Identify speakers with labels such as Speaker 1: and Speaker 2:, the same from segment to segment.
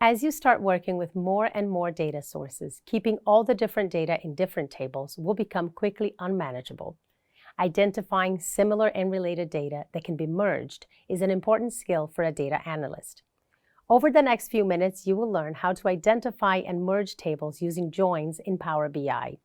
Speaker 1: As you start working with more and more data sources, keeping all the different data in different tables will become quickly unmanageable. Identifying similar and related data that can be merged is an important skill for a data analyst. Over the next few minutes, you will learn how to identify and merge tables using joins in Power BI.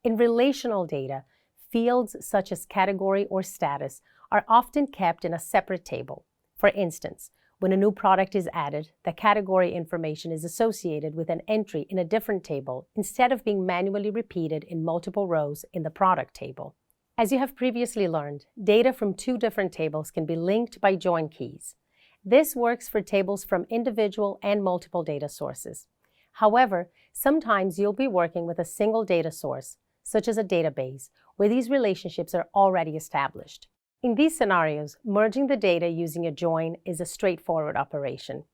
Speaker 1: In relational data, fields such as category or status are often kept in a separate table. For instance, when a new product is added, the category information is associated with an entry in a different table instead of being manually repeated in multiple rows in the product table. As you have previously learned, data from two different tables can be linked by join keys. This works for tables from individual and multiple data sources. However, sometimes you'll be working with a single data source, such as a database, where these relationships are already established. In these scenarios, merging the data using a join is a straightforward operation.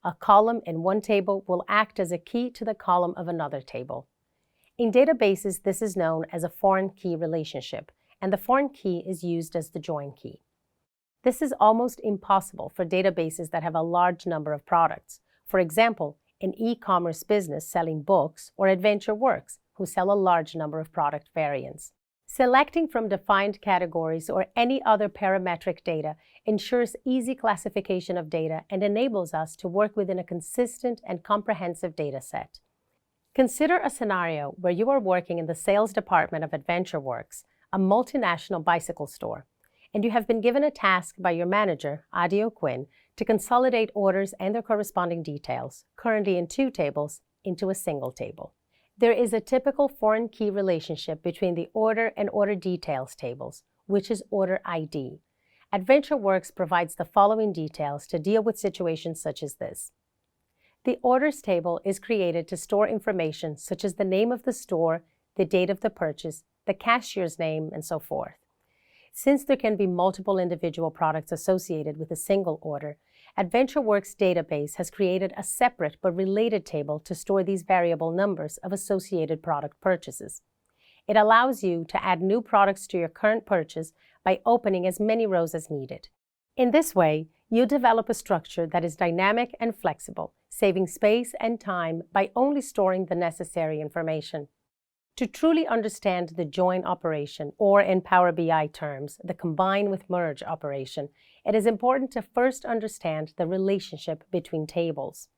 Speaker 1: A column in one table will act as a key to the column of another table. In databases, this is known as a foreign key relationship, and the foreign key is used as the join key. This is almost impossible for databases that have a large number of products. For example, an e-commerce business selling books or AdventureWorks, who sell a large number of product variants. Selecting from defined categories or any other parametric data ensures easy classification of data and enables us to work within a consistent and comprehensive data set. Consider a scenario where you are working in the sales department of AdventureWorks, a multinational bicycle store, and you have been given a task by your manager, Adi O'Quinn, to consolidate orders and their corresponding details, currently in two tables, into a single table. There is a typical foreign key relationship between the order and order details tables, which is order ID. AdventureWorks provides the following details to deal with situations such as this. The orders table is created to store information such as the name of the store, the date of the purchase, the cashier's name, and so forth. Since there can be multiple individual products associated with a single order, AdventureWorks database has created a separate but related table to store these variable numbers of associated product purchases. It allows you to add new products to your current purchase by opening as many rows as needed. In this way, you develop a structure that is dynamic and flexible, saving space and time by only storing the necessary information. To truly understand the join operation, or in Power BI terms, the combine with merge operation, it is important to first understand the relationship between tables.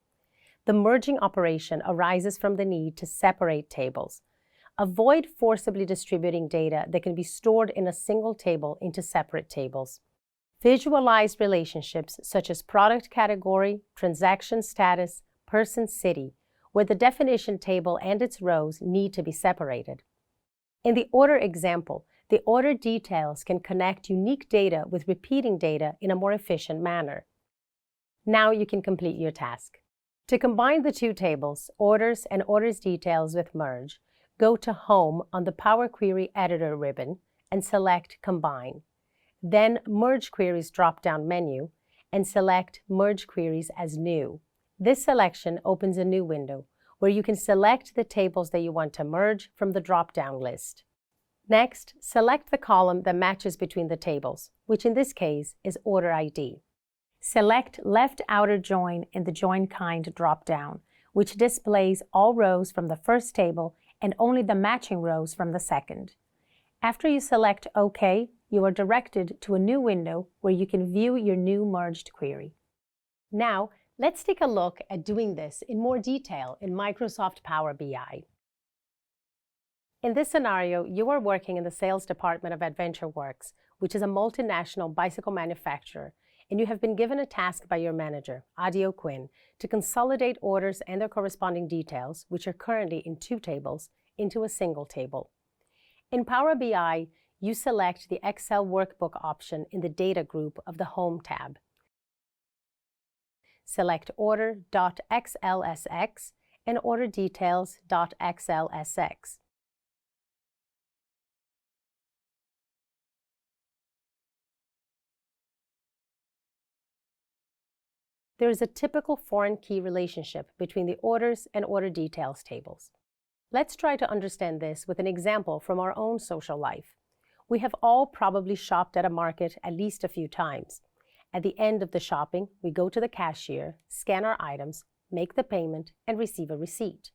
Speaker 1: The merging operation arises from the need to separate tables. Avoid forcibly distributing data that can be stored in a single table into separate tables. Visualize relationships such as product category, transaction status, person city, where the definition table and its rows need to be separated. In the order example, the order details can connect unique data with repeating data in a more efficient manner. Now you can complete your task. To combine the two tables, orders and orders details with merge, go to Home on the Power Query Editor ribbon and select Combine. Then Merge Queries drop-down menu and select Merge Queries as New. This selection opens a new window where you can select the tables that you want to merge from the drop-down list. Next, select the column that matches between the tables, which in this case is Order ID. Select Left Outer Join in the Join Kind drop-down, which displays all rows from the first table and only the matching rows from the second. After you select OK, you are directed to a new window where you can view your new merged query. Now, let's take a look at doing this in more detail in Microsoft Power BI. In this scenario, you are working in the sales department of AdventureWorks, which is a multinational bicycle manufacturer, and you have been given a task by your manager, Adi O'Quinn, to consolidate orders and their corresponding details, which are currently in two tables, into a single table. In Power BI, you select the Excel Workbook option in the Data group of the Home tab. Select Order.xlsx and Order Details.xlsx. There is a typical foreign key relationship between the orders and order details tables. Let's try to understand this with an example from our own social life. We have all probably shopped at a market at least a few times. At the end of the shopping, we go to the cashier, scan our items, make the payment, and receive a receipt.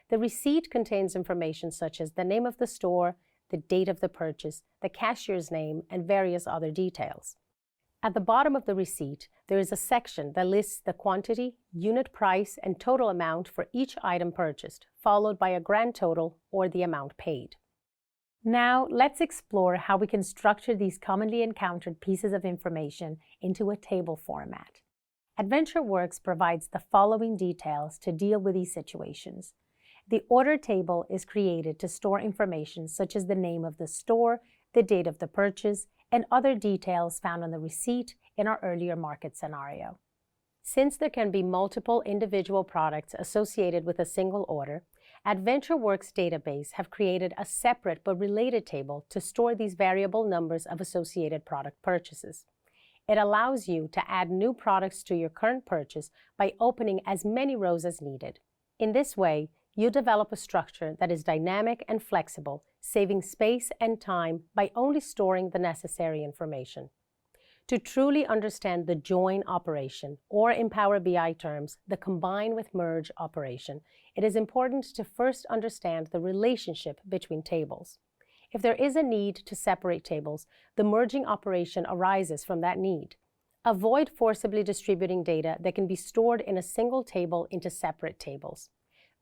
Speaker 1: The receipt contains information such as the name of the store, the date of the purchase, the cashier's name, and various other details. At the bottom of the receipt, there is a section that lists the quantity, unit price, and total amount for each item purchased, followed by a grand total or the amount paid. Now, let's explore how we can structure these commonly encountered pieces of information into a table format. AdventureWorks provides the following details to deal with these situations. The order table is created to store information such as the name of the store, the date of the purchase, and other details found on the receipt in our earlier market scenario. Since there can be multiple individual products associated with a single order, AdventureWorks database have created a separate but related table to store these variable numbers of associated product purchases. It allows you to add new products to your current purchase by opening as many rows as needed. In this way, you develop a structure that is dynamic and flexible, saving space and time by only storing the necessary information. To truly understand the join operation, or in Power BI terms, the combine with merge operation, it is important to first understand the relationship between tables. If there is a need to separate tables, the merging operation arises from that need. Avoid forcibly distributing data that can be stored in a single table into separate tables.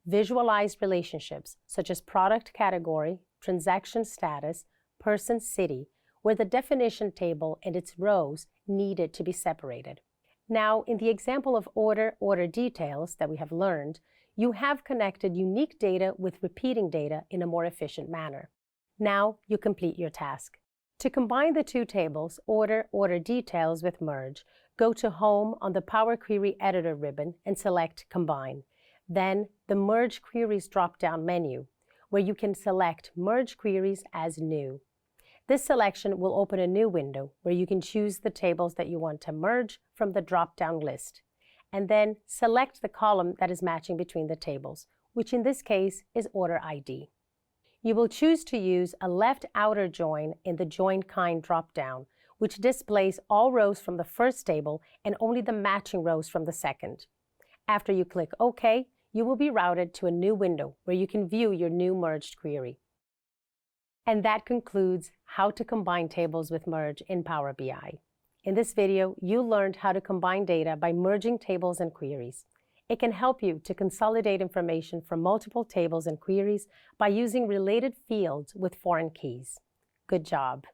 Speaker 1: Visualize relationships such as product category, transaction status, person city, where the definition table and its rows needed to be separated. Now, in the example of order details that we have learned, you have connected unique data with repeating data in a more efficient manner. Now you complete your task. To combine the two tables, order details with merge, go to Home on the Power Query Editor ribbon and select Combine. Then the Merge Queries drop-down menu, where you can select Merge Queries as New. This selection will open a new window where you can choose the tables that you want to merge from the drop-down list, and then select the column that is matching between the tables, which in this case is Order ID. You will choose to use a left outer join in the Join Kind drop-down, which displays all rows from the first table and only the matching rows from the second. After you click OK, you will be routed to a new window where you can view your new merged query. And that concludes how to combine tables with merge in Power BI. In this video, you learned how to combine data by merging tables and queries. It can help you to consolidate information from multiple tables and queries by using related fields with foreign keys. Good job!